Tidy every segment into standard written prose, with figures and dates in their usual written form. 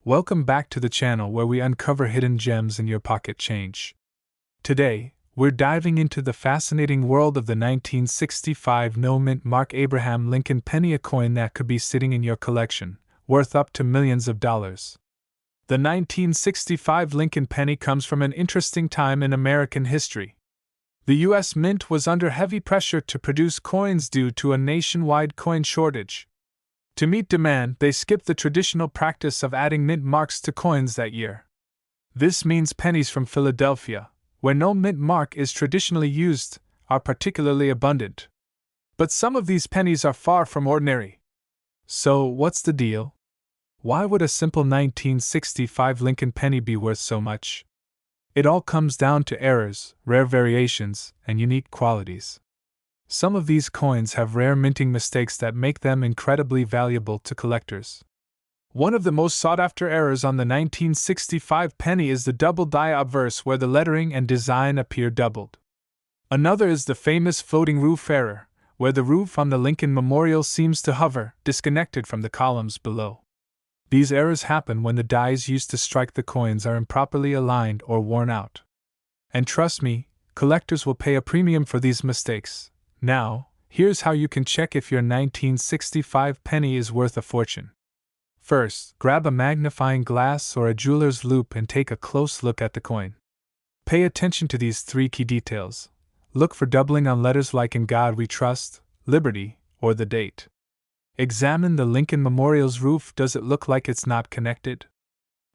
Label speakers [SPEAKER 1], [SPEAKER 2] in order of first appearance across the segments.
[SPEAKER 1] Welcome back to the channel where we uncover hidden gems in your pocket change. Today, we're diving into the fascinating world of the 1965 no-mint Mark Abraham Lincoln penny, a coin that could be sitting in your collection, worth up to millions of dollars. The 1965 Lincoln penny comes from an interesting time in American history. The U.S. Mint was under heavy pressure to produce coins due to a nationwide coin shortage. To meet demand, they skipped the traditional practice of adding mint marks to coins that year. This means pennies from Philadelphia, where no mint mark is traditionally used, are particularly abundant. But some of these pennies are far from ordinary. So, what's the deal? Why would a simple 1965 Lincoln penny be worth so much? It all comes down to errors, rare variations, and unique qualities. Some of these coins have rare minting mistakes that make them incredibly valuable to collectors. One of the most sought-after errors on the 1965 penny is the double die obverse, where the lettering and design appear doubled. Another is the famous floating roof error, where the roof on the Lincoln Memorial seems to hover, disconnected from the columns below. These errors happen when the dies used to strike the coins are improperly aligned or worn out. And trust me, collectors will pay a premium for these mistakes. Now, here's how you can check if your 1965 penny is worth a fortune. First, grab a magnifying glass or a jeweler's loupe and take a close look at the coin. Pay attention to these three key details. Look for doubling on letters like "In God We Trust," "Liberty," or the date. Examine the Lincoln Memorial's roof. Does it look like it's not connected?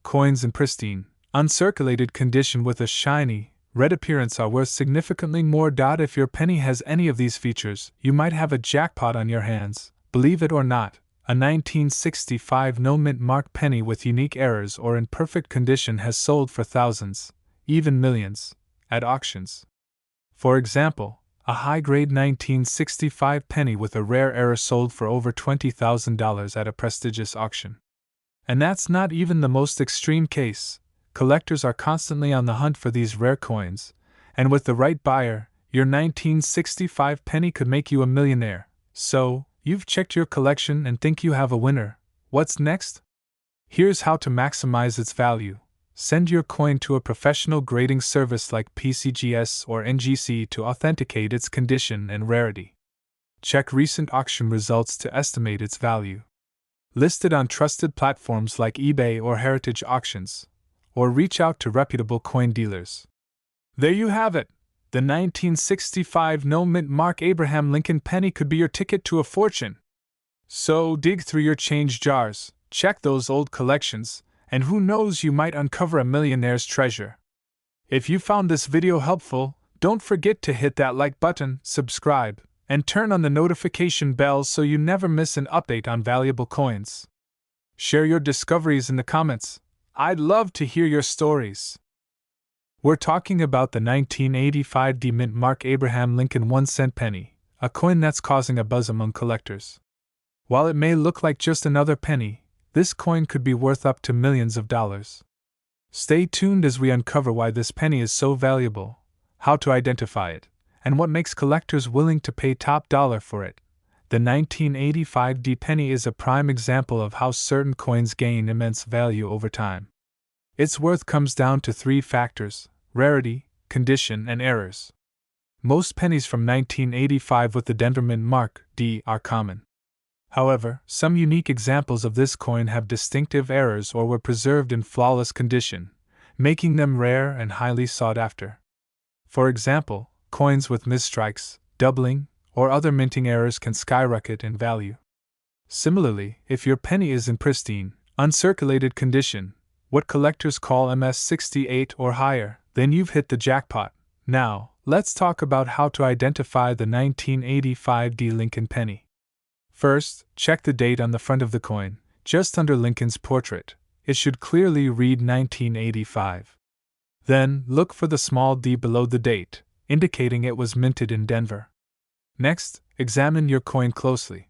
[SPEAKER 1] Coins in pristine, uncirculated condition with a shiny, red appearance are worth significantly more. If your penny has any of these features, you might have a jackpot on your hands. Believe it or not, a 1965 no-mint mark penny with unique errors or in perfect condition has sold for thousands, even millions, at auctions. For example, a high-grade 1965 penny with a rare error sold for over $20,000 at a prestigious auction. And that's not even the most extreme case. Collectors are constantly on the hunt for these rare coins, and with the right buyer, your 1965 penny could make you a millionaire. So, you've checked your collection and think you have a winner. What's next? Here's how to maximize its value. Send your coin to a professional grading service like PCGS or NGC to authenticate its condition and rarity. Check recent auction results to estimate its value. List it on trusted platforms like eBay or Heritage Auctions, or reach out to reputable coin dealers. There you have it! The 1965 no-mint Mark Abraham Lincoln penny could be your ticket to a fortune. So dig through your change jars, check those old collections, and who knows, you might uncover a millionaire's treasure. If you found this video helpful, don't forget to hit that like button, subscribe, and turn on the notification bell so you never miss an update on valuable coins. Share your discoveries in the comments. I'd love to hear your stories. We're talking about the 1985 mint Mark Abraham Lincoln 1-cent penny, a coin that's causing a buzz among collectors. While it may look like just another penny, this coin could be worth up to millions of dollars. Stay tuned as we uncover why this penny is so valuable, how to identify it, and what makes collectors willing to pay top dollar for it. The 1985 penny is a prime example of how certain coins gain immense value over time. Its worth comes down to three factors: rarity, condition, and errors. Most pennies from 1985 with the Denver Mint Mark D are common. However, some unique examples of this coin have distinctive errors or were preserved in flawless condition, making them rare and highly sought after. For example, coins with misstrikes, doubling, or other minting errors can skyrocket in value. Similarly, if your penny is in pristine, uncirculated condition, what collectors call MS68 or higher, then you've hit the jackpot. Now, let's talk about how to identify the 1985 Lincoln penny. First, check the date on the front of the coin, just under Lincoln's portrait. It should clearly read 1985. Then, look for the small d below the date, indicating it was minted in Denver. Next, examine your coin closely.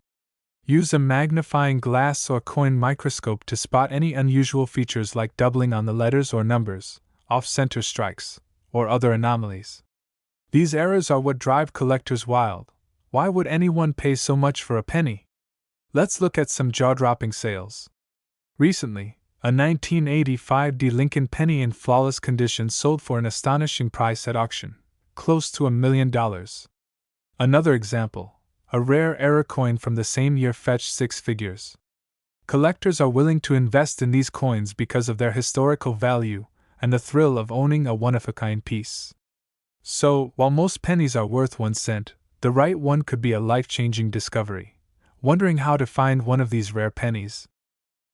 [SPEAKER 1] Use a magnifying glass or coin microscope to spot any unusual features like doubling on the letters or numbers, off-center strikes, or other anomalies. These errors are what drive collectors wild. Why would anyone pay so much for a penny? Let's look at some jaw-dropping sales. Recently, A 1985 D Lincoln penny in flawless condition sold for an astonishing price at auction, close to $1 million. Another example, a rare era coin from the same year fetched six figures. Collectors are willing to invest in these coins because of their historical value and the thrill of owning a one-of-a-kind piece. So, while most pennies are worth 1 cent, the right one could be a life-changing discovery. Wondering how to find one of these rare pennies?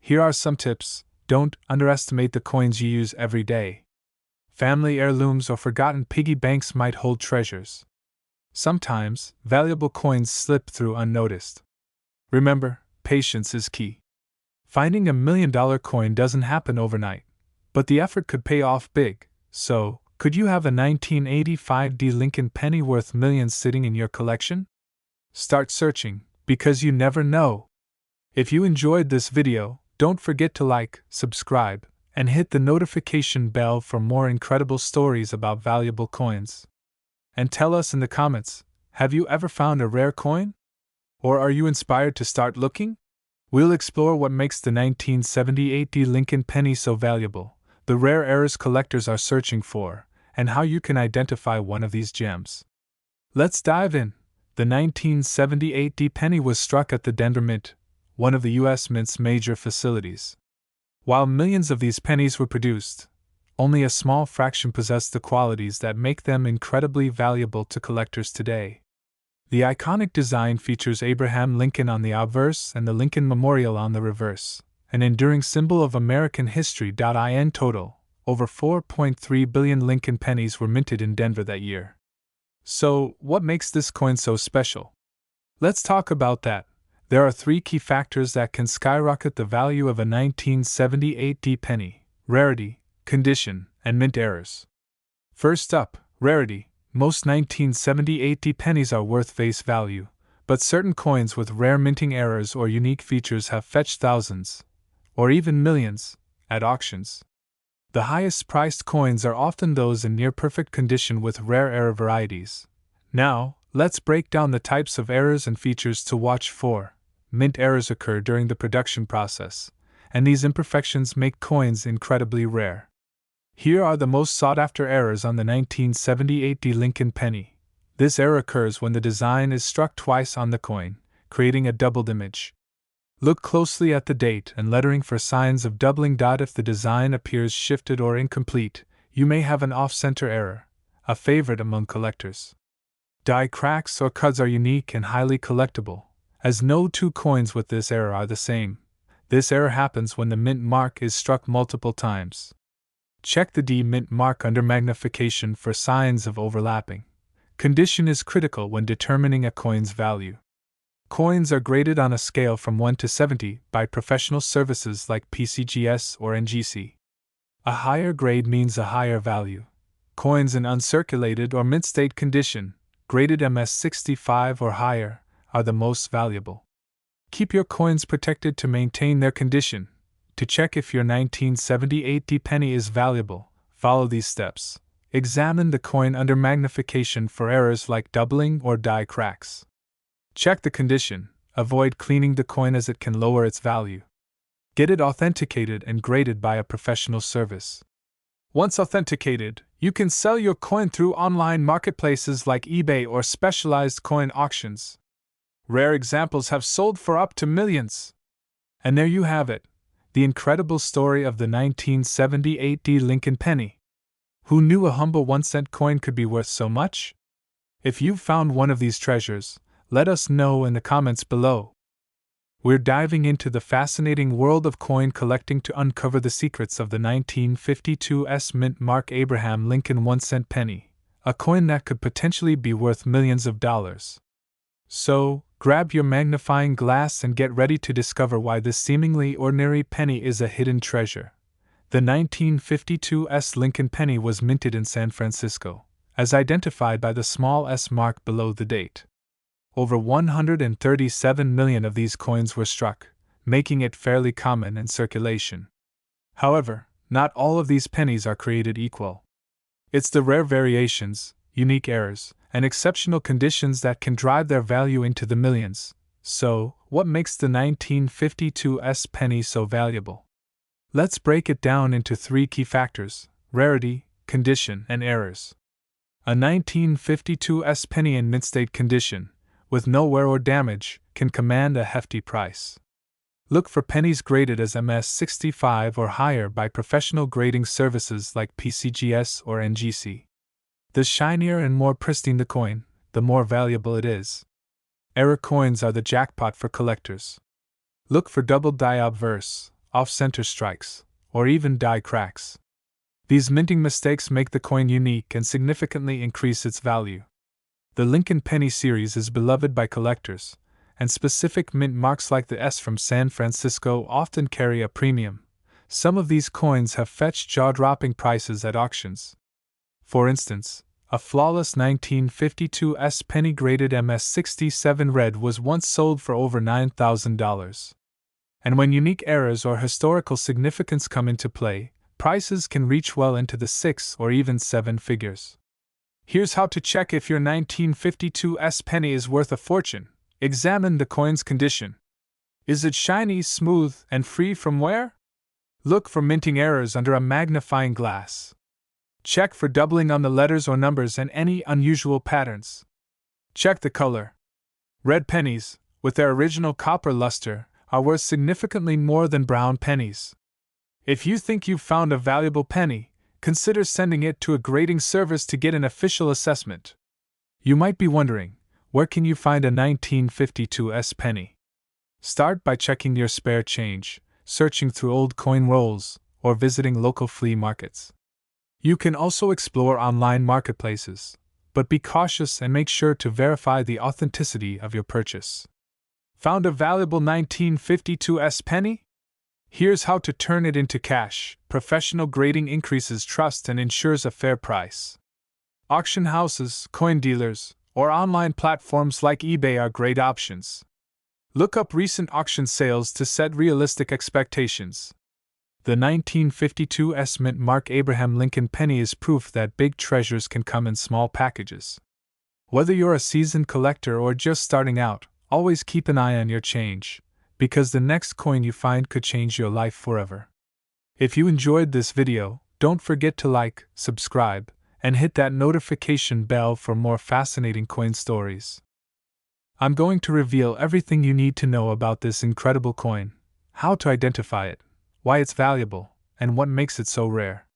[SPEAKER 1] Here are some tips. Don't underestimate the coins you use every day. Family heirlooms or forgotten piggy banks might hold treasures. Sometimes, valuable coins slip through unnoticed. Remember, patience is key. Finding $1 million coin doesn't happen overnight, but the effort could pay off big. So, could you have a 1985 D Lincoln penny worth millions sitting in your collection? Start searching, because you never know. If you enjoyed this video, don't forget to like, subscribe, and hit the notification bell for more incredible stories about valuable coins. And tell us in the comments, have you ever found a rare coin? Or are you inspired to start looking? We'll explore what makes the 1978 D Lincoln penny so valuable, the rare eras collectors are searching for, and how you can identify one of these gems. Let's dive in. The 1978 D penny was struck at the Denver Mint, one of the U.S. Mint's major facilities. While millions of these pennies were produced, only a small fraction possessed the qualities that make them incredibly valuable to collectors today. The iconic design features Abraham Lincoln on the obverse and the Lincoln Memorial on the reverse, an enduring symbol of American history. In total, over 4.3 billion Lincoln pennies were minted in Denver that year. So, what makes this coin so special? Let's talk about that. There are 3 key factors that can skyrocket the value of a 1978 D penny: rarity, condition, and mint errors. First up, rarity. Most 1978 D pennies are worth face value, but certain coins with rare minting errors or unique features have fetched thousands, or even millions, at auctions. The highest priced coins are often those in near perfect condition with rare error varieties. Now, let's break down the types of errors and features to watch for. Mint errors occur during the production process, and these imperfections make coins incredibly rare. Here are the most sought-after errors on the 1978 D Lincoln penny. This error occurs when the design is struck twice on the coin, creating a doubled image. Look closely at the date and lettering for signs of doubling. If the design appears shifted or incomplete, you may have an off-center error, a favorite among collectors. Die cracks or cuts are unique and highly collectible, as no two coins with this error are the same. This error happens when the mint mark is struck multiple times. Check the D mint mark under magnification for signs of overlapping. Condition is critical when determining a coin's value. Coins are graded on a scale from 1 to 70 by professional services like PCGS or NGC. A higher grade means a higher value. Coins in uncirculated or mint state condition, graded MS65 or higher, are the most valuable. Keep your coins protected to maintain their condition. To check if your 1978 D penny is valuable, follow these steps. Examine the coin under magnification for errors like doubling or die cracks. Check the condition. Avoid cleaning the coin as it can lower its value. Get it authenticated and graded by a professional service. Once authenticated, you can sell your coin through online marketplaces like eBay or specialized coin auctions. Rare examples have sold for up to millions. And there you have it, the incredible story of the 1978 D Lincoln penny. Who knew a humble 1-cent coin could be worth so much? If you've found one of these treasures, let us know in the comments below. We're diving into the fascinating world of coin collecting to uncover the secrets of the 1952 mint mark Abraham Lincoln 1-cent penny, a coin that could potentially be worth millions of dollars. So, grab your magnifying glass and get ready to discover why this seemingly ordinary penny is a hidden treasure. The 1952 Lincoln penny was minted in San Francisco, as identified by the small s mark below the date. Over 137 million of these coins were struck, making it fairly common in circulation. However, not all of these pennies are created equal. It's the rare variations, unique errors, and exceptional conditions that can drive their value into the millions. So, what makes the 1952 penny so valuable? Let's break it down into three key factors: rarity, condition, and errors. A 1952's penny in mint-state condition, with no wear or damage, can command a hefty price. Look for pennies graded as MS65 or higher by professional grading services like PCGS or NGC. The shinier and more pristine the coin, the more valuable it is. Error coins are the jackpot for collectors. Look for double die obverse, off-center strikes, or even die cracks. These minting mistakes make the coin unique and significantly increase its value. The Lincoln Penny series is beloved by collectors, and specific mint marks like the S from San Francisco often carry a premium. Some of these coins have fetched jaw-dropping prices at auctions. For instance, a flawless 1952's penny graded MS67 red was once sold for over $9,000. And when unique errors or historical significance come into play, prices can reach well into the 6 or even 7 figures. Here's how to check if your 1952's penny is worth a fortune. Examine the coin's condition. Is it shiny, smooth, and free from wear? Look for minting errors under a magnifying glass. Check for doubling on the letters or numbers and any unusual patterns. Check the color. Red pennies, with their original copper luster, are worth significantly more than brown pennies. If you think you've found a valuable penny, consider sending it to a grading service to get an official assessment. You might be wondering, where can you find a 1952's penny? Start by checking your spare change, searching through old coin rolls, or visiting local flea markets. You can also explore online marketplaces, but be cautious and make sure to verify the authenticity of your purchase. Found a valuable 1952's penny? Here's how to turn it into cash. Professional grading increases trust and ensures a fair price. Auction houses, coin dealers, or online platforms like eBay are great options. Look up recent auction sales to set realistic expectations. The 1952's mint mark Abraham Lincoln penny is proof that big treasures can come in small packages. Whether you're a seasoned collector or just starting out, always keep an eye on your change, because the next coin you find could change your life forever. If you enjoyed this video, don't forget to like, subscribe, and hit that notification bell for more fascinating coin stories. I'm going to reveal everything you need to know about this incredible coin, how to identify it, why it's valuable, and what makes it so rare.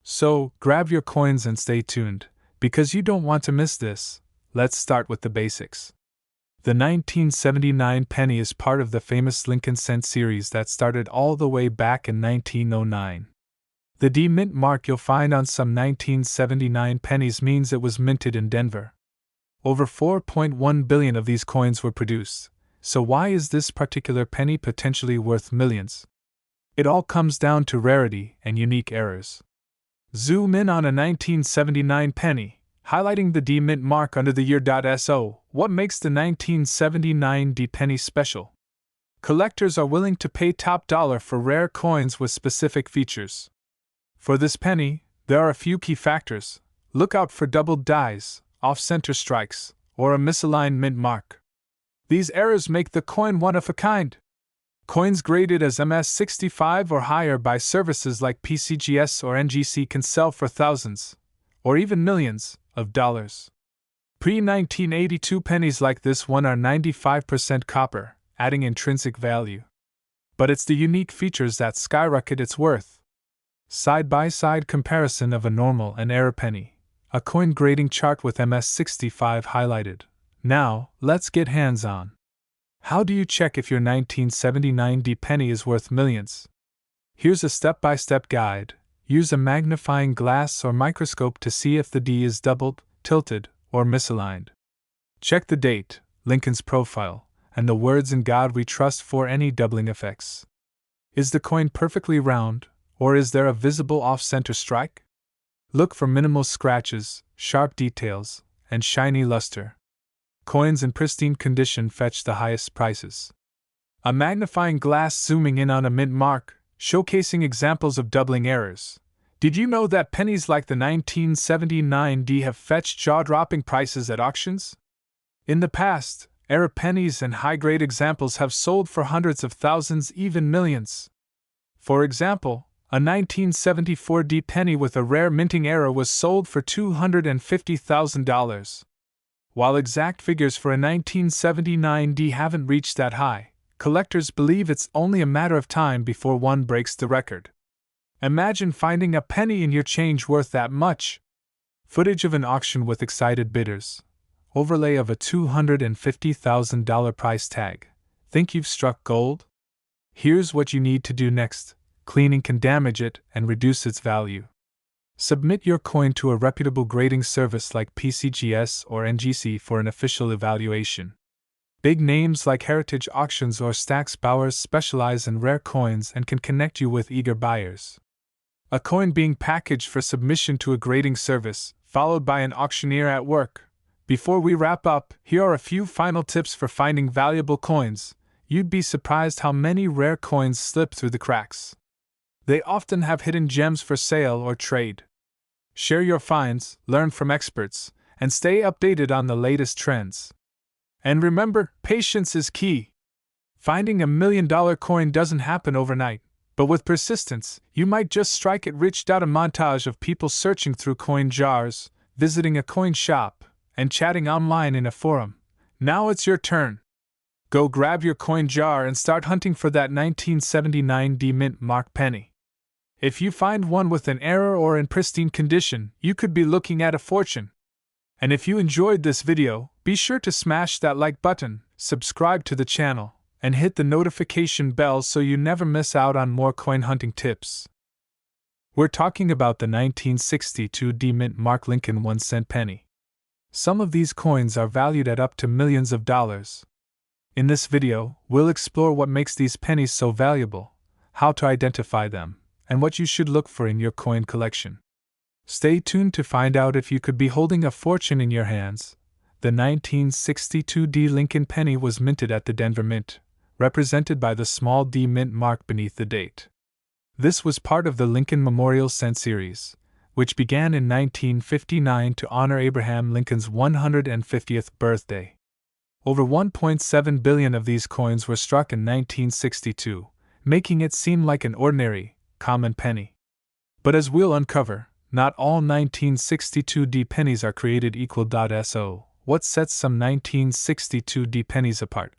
[SPEAKER 1] So, grab your coins and stay tuned, because you don't want to miss this. Let's start with the basics. The 1979 penny is part of the famous Lincoln cent series that started all the way back in 1909. The D mint mark you'll find on some 1979 pennies means it was minted in Denver. Over 4.1 billion of these coins were produced, so why is this particular penny potentially worth millions? It all comes down to rarity and unique errors. Zoom in on a 1979 penny, highlighting the D mint mark under the year.so. What makes the 1979 D penny special? Collectors are willing to pay top dollar for rare coins with specific features. For this penny, there are a few key factors. Look out for doubled dies, off-center strikes, or a misaligned mint mark. These errors make the coin one of a kind. Coins graded as MS65 or higher by services like PCGS or NGC can sell for thousands, or even millions, of dollars. Pre-1982 pennies like this one are 95% copper, adding intrinsic value. But it's the unique features that skyrocket its worth. Side-by-side comparison of a normal and error penny. A coin grading chart with MS65 highlighted. Now, let's get hands-on. How do you check if your 1979 D penny is worth millions? Here's a step-by-step guide. Use a magnifying glass or microscope to see if the D is doubled, tilted, or misaligned. Check the date, Lincoln's profile, and the words "In God We Trust" for any doubling effects. Is the coin perfectly round, or is there a visible off-center strike? Look for minimal scratches, sharp details, and shiny luster. Coins in pristine condition fetch the highest prices. A magnifying glass zooming in on a mint mark, showcasing examples of doubling errors. Did you know that pennies like the 1979 D have fetched jaw-dropping prices at auctions? In the past, error pennies and high-grade examples have sold for hundreds of thousands, even millions. For example, a 1974 D penny with a rare minting error was sold for $250,000. While exact figures for a 1979 D haven't reached that high, collectors believe it's only a matter of time before one breaks the record. Imagine finding a penny in your change worth that much. Footage of an auction with excited bidders. Overlay of a $250,000 price tag. Think you've struck gold? Here's what you need to do next. Cleaning can damage it and reduce its value. Submit your coin to a reputable grading service like PCGS or NGC for an official evaluation. Big names like Heritage Auctions or Stack's Bowers specialize in rare coins and can connect you with eager buyers. A coin being packaged for submission to a grading service, followed by an auctioneer at work. Before we wrap up, here are a few final tips for finding valuable coins. You'd be surprised how many rare coins slip through the cracks. They often have hidden gems for sale or trade. Share your finds, learn from experts, and stay updated on the latest trends. And remember, patience is key. Finding $1 million coin doesn't happen overnight, but with persistence, you might just strike it rich. A montage of people searching through coin jars, visiting a coin shop, and chatting online in a forum. Now it's your turn. Go grab your coin jar and start hunting for that 1979 D mint mark penny. If you find one with an error or in pristine condition, you could be looking at a fortune. And if you enjoyed this video, be sure to smash that like button, subscribe to the channel, and hit the notification bell so you never miss out on more coin hunting tips. We're talking about the 1962 D mint mark Lincoln 1-cent penny. Some of these coins are valued at up to millions of dollars. In this video, we'll explore what makes these pennies so valuable, how to identify them, and what you should look for in your coin collection. Stay tuned to find out if you could be holding a fortune in your hands. The 1962 D Lincoln penny was minted at the Denver Mint, represented by the small D mint mark beneath the date. This was part of the Lincoln Memorial Cent series, which began in 1959 to honor Abraham Lincoln's 150th birthday. Over 1.7 billion of these coins were struck in 1962, making it seem like an ordinary, common penny. But as we'll uncover, not all 1962 D pennies are created equal. So, what sets some 1962 D pennies apart?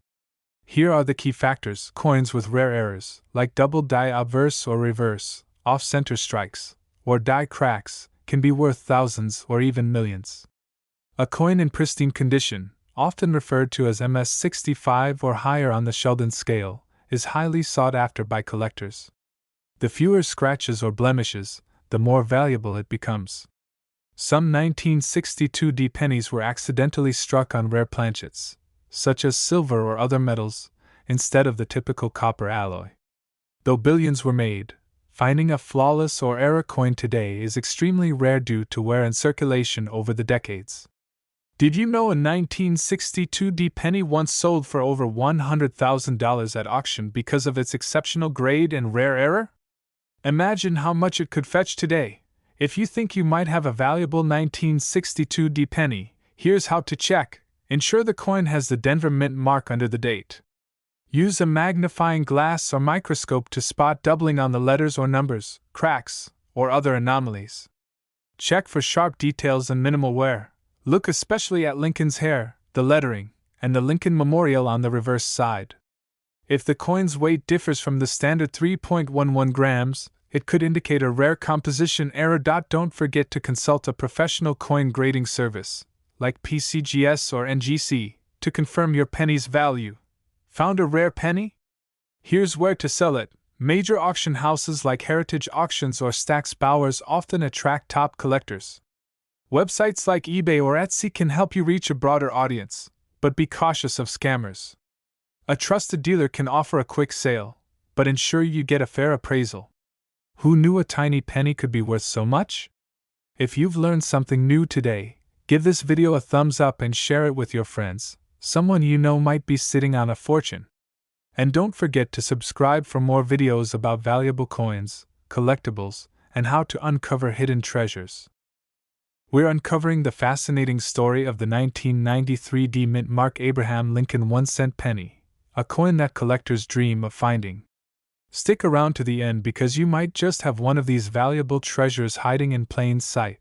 [SPEAKER 1] Here are the key factors. Coins with rare errors, like double die obverse or reverse, off-center strikes, or die cracks, can be worth thousands or even millions. A coin in pristine condition, often referred to as MS65 or higher on the Sheldon scale, is highly sought after by collectors. The fewer scratches or blemishes, the more valuable it becomes. Some 1962 D pennies were accidentally struck on rare planchets, such as silver or other metals, instead of the typical copper alloy. Though billions were made, finding a flawless or error coin today is extremely rare due to wear and circulation over the decades. Did you know a 1962 D penny once sold for over $100,000 at auction because of its exceptional grade and rare error? Imagine how much it could fetch today. If you think you might have a valuable 1962 D penny, here's how to check. Ensure the coin has the Denver Mint mark under the date. Use a magnifying glass or microscope to spot doubling on the letters or numbers, cracks, or other anomalies. Check for sharp details and minimal wear. Look especially at Lincoln's hair, the lettering, and the Lincoln Memorial on the reverse side. If the coin's weight differs from the standard 3.11 grams, it could indicate a rare composition error. Don't forget to consult a professional coin grading service, like PCGS or NGC, to confirm your penny's value. Found a rare penny? Here's where to sell it. Major auction houses like Heritage Auctions or Stack's Bowers often attract top collectors. Websites like eBay or Etsy can help you reach a broader audience, but be cautious of scammers. A trusted dealer can offer a quick sale, but ensure you get a fair appraisal. Who knew a tiny penny could be worth so much? If you've learned something new today, give this video a thumbs up and share it with your friends. Someone you know might be sitting on a fortune. And don't forget to subscribe for more videos about valuable coins, collectibles, and how to uncover hidden treasures. We're uncovering the fascinating story of the 1993 D mint mark Abraham Lincoln 1-cent penny, a coin that collectors dream of finding. Stick around to the end because you might just have one of these valuable treasures hiding in plain sight.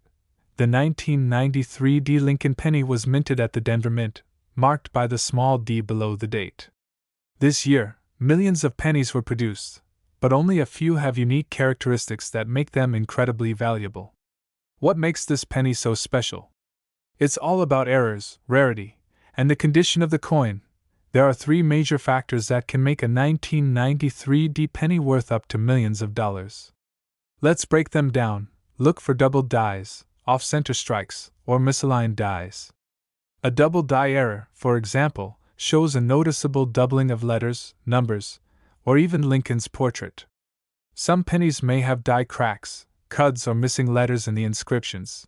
[SPEAKER 1] The 1993 D Lincoln penny was minted at the Denver Mint, marked by the small d below the date. This year, millions of pennies were produced, but only a few have unique characteristics that make them incredibly valuable. What makes this penny so special? It's all about errors, rarity, and the condition of the coin. There are three major factors that can make a 1993 D penny worth up to millions of dollars. Let's break them down. Look for double dies, off-center strikes, or misaligned dies. A double die error, for example, shows a noticeable doubling of letters, numbers, or even Lincoln's portrait. Some pennies may have die cracks, cuts, or missing letters in the inscriptions.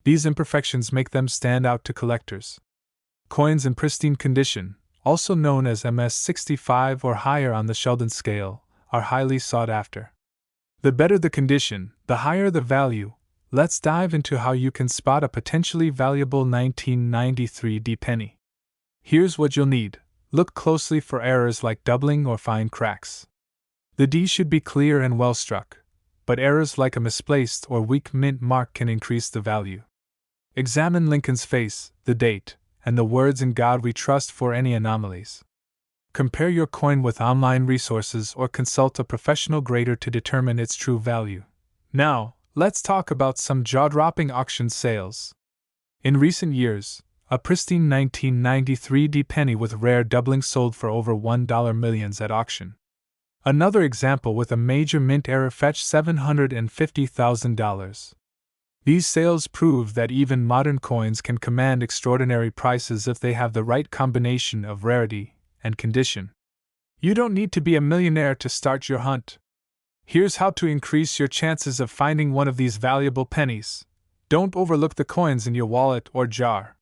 [SPEAKER 1] These imperfections make them stand out to collectors. Coins in pristine condition, also known as MS-65 or higher on the Sheldon scale, are highly sought after. The better the condition, the higher the value. Let's dive into how you can spot a potentially valuable 1993 D penny. Here's what you'll need. Look closely for errors like doubling or fine cracks. The D should be clear and well struck, but errors like a misplaced or weak mint mark can increase the value. Examine Lincoln's face, the date, and the words "In God We Trust" for any anomalies. Compare your coin with online resources or consult a professional grader to determine its true value. Now, let's talk about some jaw-dropping auction sales. In recent years, a pristine 1993 D penny with rare doubling sold for over $1 million at auction. Another example with a major mint error fetched $750,000. These sales prove that even modern coins can command extraordinary prices if they have the right combination of rarity and condition. You don't need to be a millionaire to start your hunt. Here's how to increase your chances of finding one of these valuable pennies. Don't overlook the coins in your wallet or jar.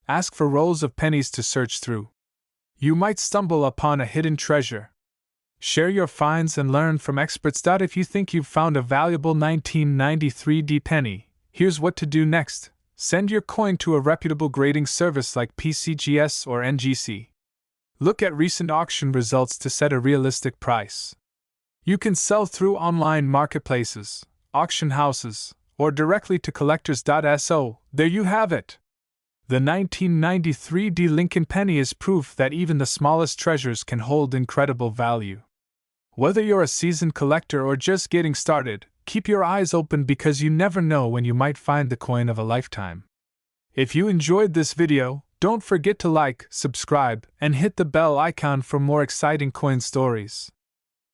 [SPEAKER 1] Ask for rolls of pennies to search through. You might stumble upon a hidden treasure. Share your finds and learn from experts. If you think you've found a valuable 1993 D penny, here's what to do next. Send your coin to a reputable grading service like PCGS or NGC. Look at recent auction results to set a realistic price. You can sell through online marketplaces, auction houses, or directly to collectors.so. There you have it. The 1993 D Lincoln penny is proof that even the smallest treasures can hold incredible value. Whether you're a seasoned collector or just getting started, keep your eyes open because you never know when you might find the coin of a lifetime. If you enjoyed this video, don't forget to like, subscribe, and hit the bell icon for more exciting coin stories.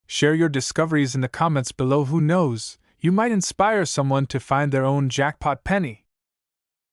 [SPEAKER 1] Share your discoveries in the comments below. Who knows, you might inspire someone to find their own jackpot penny.